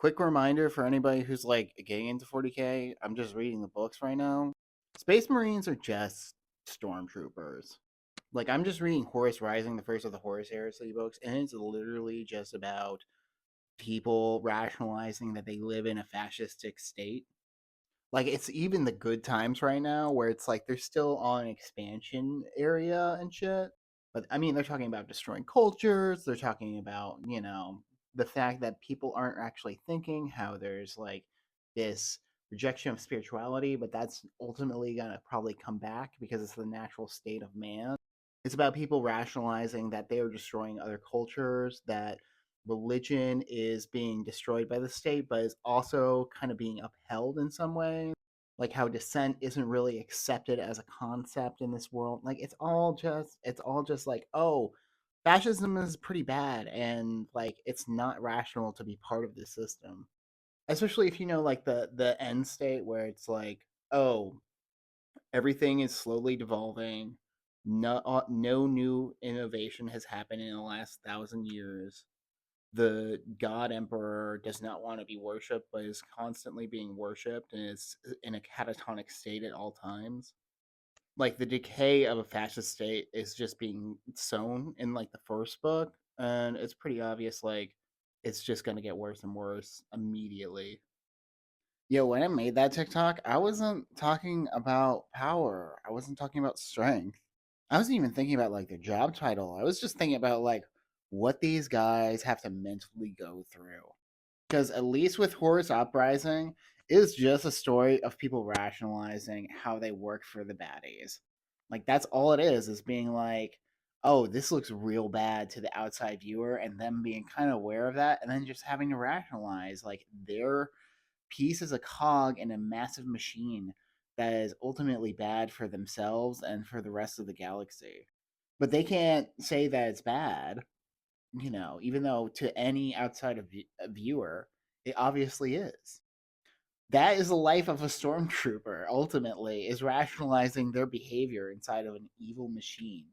Quick reminder for anybody who's like getting into 40K, I'm just reading the books right now. Space Marines are just stormtroopers. Like, I'm just reading Horus Rising, the first of the Horus Heresy books, and it's literally just about people rationalizing that they live in a fascistic state. Like, it's even the good times right now where it's like they're still on expansion area and shit. But I mean, they're talking about destroying cultures. They're talking about, the fact that people aren't actually thinking, how there's like this rejection of spirituality, but that's ultimately going to probably come back because it's the natural state of man. It's about people rationalizing that they are destroying other cultures, that religion is being destroyed by the state, but is also kind of being upheld in some way. Like how dissent isn't really accepted as a concept in this world. Like it's all just like, oh, fascism is pretty bad and like it's not rational to be part of this system. Especially if you know like the end state where it's like, oh, everything is slowly devolving. No new innovation has happened in the last 1,000 years. The god emperor does not want to be worshipped, but is constantly being worshipped and is in a catatonic state at all times. Like the decay of a fascist state is just being sown in like the first book, and it's pretty obvious. Like it's just gonna get worse and worse immediately. Yo, when I made that TikTok, I wasn't talking about power. I wasn't talking about strength. I wasn't even thinking about like their job title. I was just thinking about like what these guys have to mentally go through. Because at least with Horus Uprising, it's just a story of people rationalizing how they work for the baddies. Like that's all it is being like, oh, this looks real bad to the outside viewer, and them being kind of aware of that, and then just having to rationalize like their piece is a cog in a massive machine that is ultimately bad for themselves and for the rest of the galaxy. But they can't say that it's bad, even though to any outside of a viewer, it obviously is. That is the life of a stormtrooper, ultimately, is rationalizing their behavior inside of an evil machine,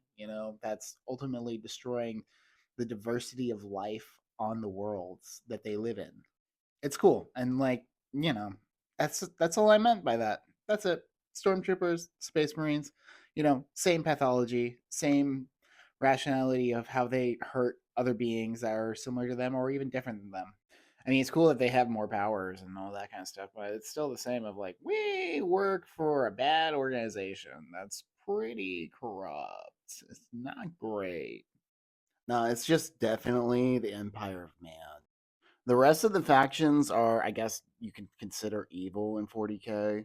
that's ultimately destroying the diversity of life on the worlds that they live in. It's cool. And like, you know, that's all I meant by that. That's it. Stormtroopers, Space Marines, same pathology, same rationality of how they hurt other beings that are similar to them or even different than them. I mean, it's cool that they have more powers and all that kind of stuff, but it's still the same of like, we work for a bad organization that's pretty corrupt. It's not great. No, it's just definitely the Empire of Man. The rest of the factions are, I guess, you can consider evil in 40K,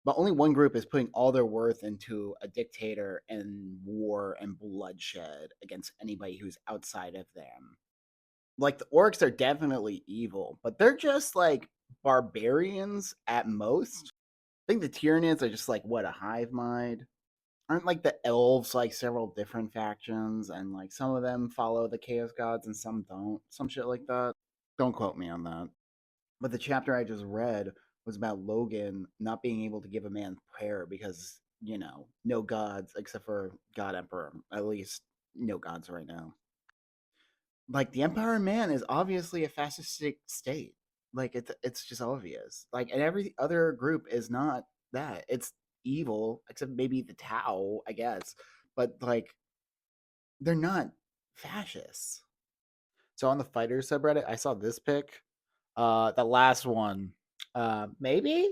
but only one group is putting all their worth into a dictator and war and bloodshed against anybody who's outside of them. Like the orcs are definitely evil, but they're just like barbarians at most. I think the Tyranids are just like what, a hive mind. Aren't like the elves like several different factions, and like some of them follow the chaos gods and some don't, some shit like that. Don't quote me on that. But the chapter I just read was about Logan not being able to give a man prayer because, no gods except for God Emperor. At least no gods right now. Like the Empire Man is obviously a fascistic state. Like it's just obvious. Like and every other group is not that. It's evil, except maybe the Tau, I guess. But like they're not fascists. So on the fighter subreddit, I saw this pic. The last one, maybe,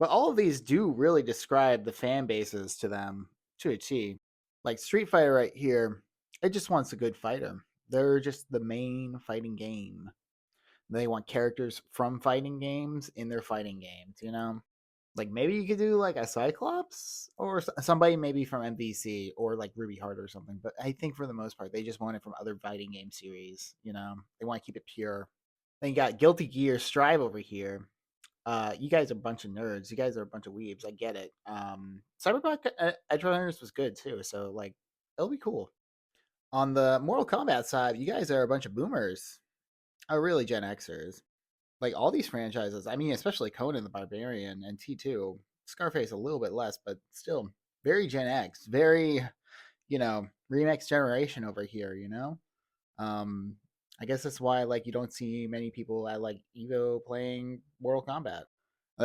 but all of these do really describe the fan bases to them to a T. Like Street Fighter right here, it just wants a good fighter. They're just the main fighting game. They want characters from fighting games in their fighting games. Like maybe you could do like a Cyclops or somebody maybe from MVC or like Ruby Heart or something. But I think for the most part, they just want it from other fighting game series. They want to keep it pure. Then you got Guilty Gear Strive over here. You guys are a bunch of nerds. You guys are a bunch of weebs. I get it. Cyberpunk Edge Runners was good too, so like it'll be cool. On the Mortal Kombat side, you guys are a bunch of boomers. Are really Gen Xers. Like all these franchises. I mean, especially Conan the Barbarian and T2. Scarface a little bit less, but still very Gen X. Very remix generation over here. Um, I guess that's why like you don't see many people at like Evo playing Mortal Kombat.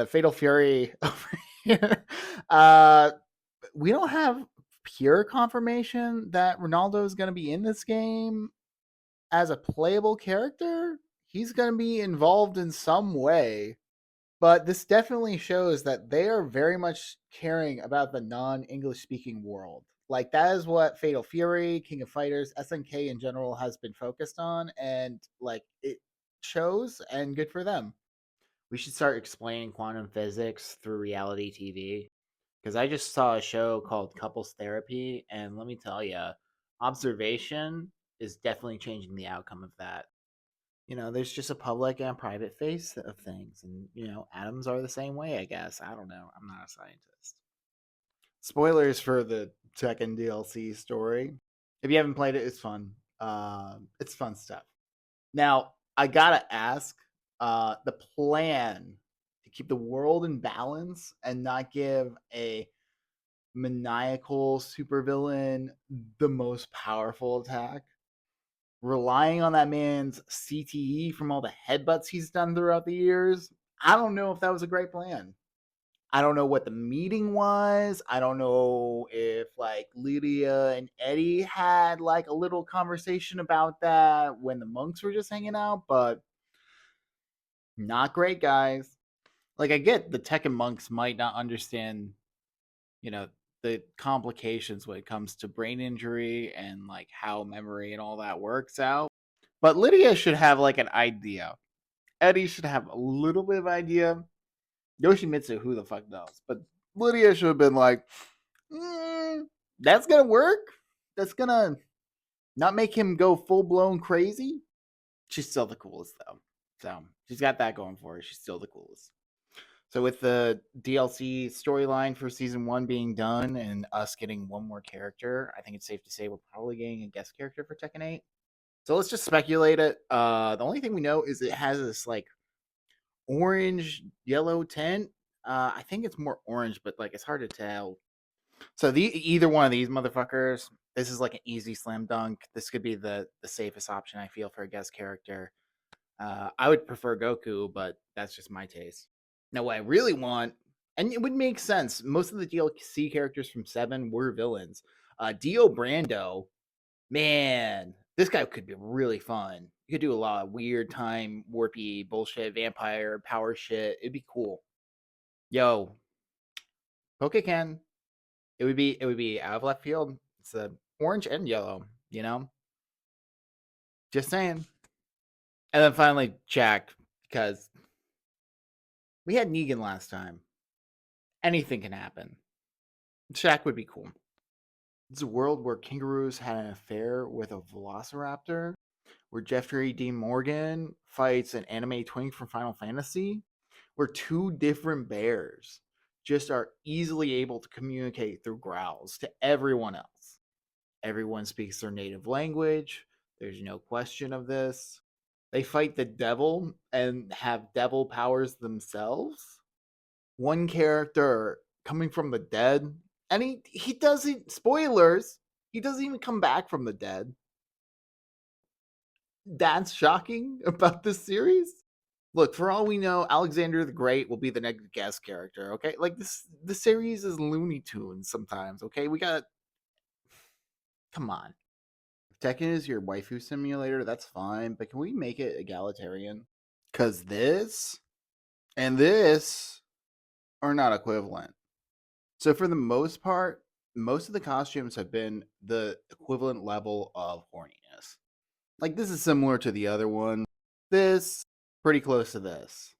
Fatal Fury over here. We don't have pure confirmation that Ronaldo is going to be in this game as a playable character. He's going to be involved in some way, but this definitely shows that they are very much caring about the non-English speaking world. Like that is what Fatal Fury, King of Fighters, SNK in general has been focused on, and like it shows, and good for them. We should start explaining quantum physics through reality TV, because I just saw a show called Couples Therapy, and let me tell you, observation is definitely changing the outcome of that. There's just a public and private face of things, and atoms are the same way. I guess I don't know. I'm not a scientist. Spoilers for the Tekken DLC story. If you haven't played it, it's fun. It's fun stuff. Now I gotta ask, the plan to keep the world in balance and not give a maniacal supervillain the most powerful attack, relying on that man's CTE from all the headbutts he's done throughout the years. I don't know if that was a great plan. I don't know what the meeting was. I don't know if like Lydia and Eddie had like a little conversation about that when the monks were just hanging out, but not great, guys. Like I get the Tekken monks might not understand, you know, the complications when it comes to brain injury and like how memory and all that works out. But Lydia should have like an idea. Eddie should have a little bit of idea. Yoshimitsu, who the fuck knows? But Lydia should have been like, that's gonna work. That's gonna not make him go full blown crazy. She's still the coolest though. So she's got that going for her. She's still the coolest. So with the DLC storyline for season 1 being done and us getting one more character, I think it's safe to say we're probably getting a guest character for Tekken 8. So let's just speculate it. The only thing we know is it has this like orange yellow tint. I think it's more orange, but like it's hard to tell. So either one of these motherfuckers, this is like an easy slam dunk. This could be the safest option I feel for a guest character. I would prefer Goku, but that's just my taste. Now, what I really want, and it would make sense, most of the DLC characters from 7 were villains. Dio Brando, man, this guy could be really fun. You could do a lot of weird time, warpy bullshit, vampire power shit. It'd be cool. Yo, Pokecan, it would be out of left field. It's orange and yellow, Just saying. And then finally, Jack, because we had Negan last time. Anything can happen. Shaq would be cool. It's a world where kangaroos had an affair with a velociraptor, where Jeffrey Dean Morgan fights an anime twink from Final Fantasy, where 2 different bears just are easily able to communicate through growls to everyone else. Everyone speaks their native language. There's no question of this. They fight the devil and have devil powers themselves. One character coming from the dead, and he doesn't, spoilers, he doesn't even come back from the dead. That's shocking about this series. Look, for all we know, Alexander the Great will be the next guest character, okay? Like the series is Looney Tunes sometimes, okay? We got, come on. If Tekken is your waifu simulator, that's fine, but can we make it egalitarian? Because this and this are not equivalent. So for the most part, most of the costumes have been the equivalent level of horniness. Like this is similar to the other one. This pretty close to this.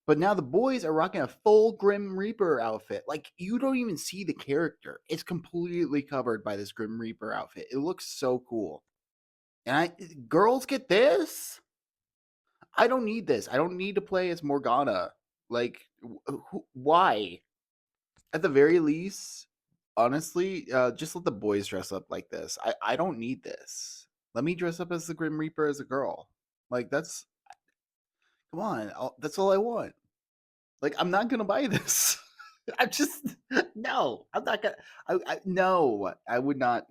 But now the boys are rocking a full Grim Reaper outfit. Like you don't even see the character. It's completely covered by this Grim Reaper outfit. It looks so cool. And girls get this? I don't need this. I don't need to play as Morgana. Like why? At the very least, honestly, just let the boys dress up like this. I don't need this. Let me dress up as the Grim Reaper as a girl. Like that's, come on. That's all I want. Like I'm not gonna buy this. I'm just no. I'm not gonna. No, I would not.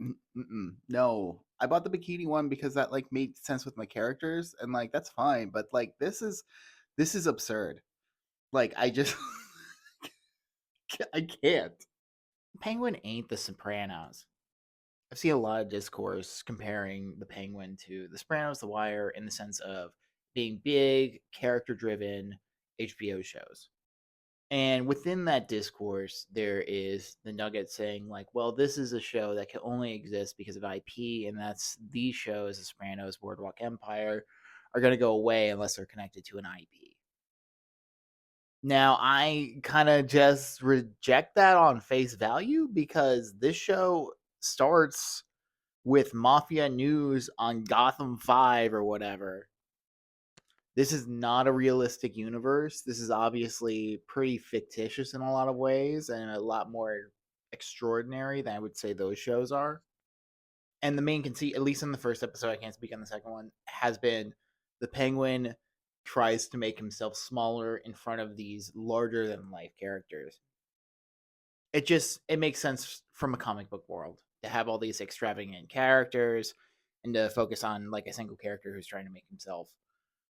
No. I bought the bikini one because that like made sense with my characters, and like that's fine. But like this is absurd. Like I just I can't. Penguin ain't The Sopranos. I've seen a lot of discourse comparing The Penguin to The Sopranos, The Wire, in the sense of being big, character driven HBO shows. And within that discourse, there is the nugget saying, like, well, this is a show that can only exist because of IP, and that's these shows, The Sopranos, Boardwalk Empire, are going to go away unless they're connected to an IP. Now, I kind of just reject that on face value because this show starts with Mafia news on Gotham 5 or whatever. This is not a realistic universe. This is obviously pretty fictitious in a lot of ways and a lot more extraordinary than I would say those shows are. And the main conceit, at least in the first episode, I can't speak on the second one, has been the Penguin tries to make himself smaller in front of these larger than life characters. It makes sense from a comic book world to have all these extravagant characters and to focus on like a single character who's trying to make himself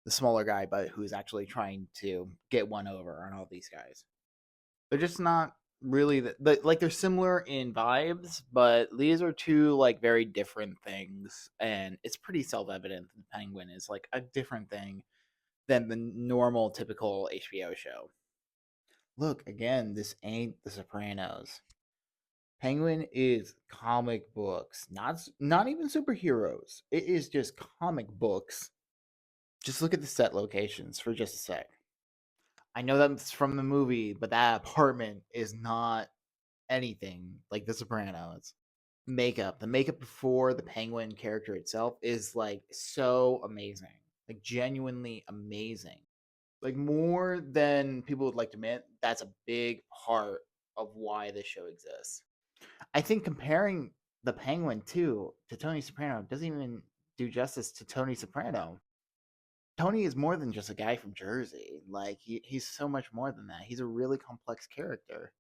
the smaller guy, but who's actually trying to get one over on all these guys. They're just not really like they're similar in vibes, but these are two like very different things, and it's pretty self-evident that the Penguin is like a different thing than the normal typical HBO show. Look, again, this ain't The Sopranos. Penguin is comic books, not even superheroes. It is just comic books. Just look at the set locations for just a sec. I know that's from the movie, but that apartment is not anything like The Sopranos. The makeup before the Penguin character itself is like so amazing, like genuinely amazing. Like more than people would like to admit, that's a big part of why this show exists. I think comparing the Penguin too to Tony Soprano doesn't even do justice to Tony Soprano. Tony is more than just a guy from Jersey. Like he's so much more than that. He's a really complex character.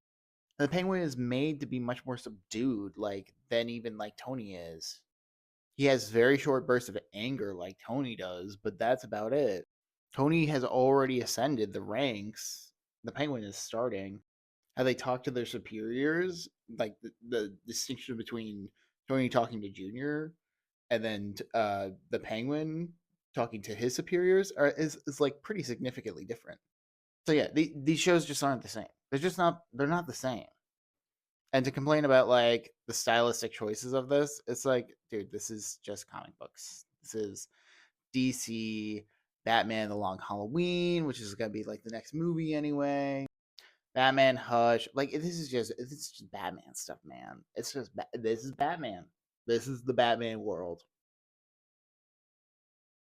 And the Penguin is made to be much more subdued, like than even like Tony is. He has very short bursts of anger, like Tony does, but that's about it. Tony has already ascended the ranks. The Penguin is starting. How they talk to their superiors, like the distinction between Tony talking to Junior and then the Penguin talking to his superiors is like pretty significantly different. So yeah, these shows just aren't the same. They're not the same. And to complain about like the stylistic choices of this, it's like, dude, this is just comic books. This is DC, Batman: The Long Halloween, which is gonna be like the next movie anyway. Batman Hush, like this is just Batman stuff, man. It's just this is Batman. This is the Batman world.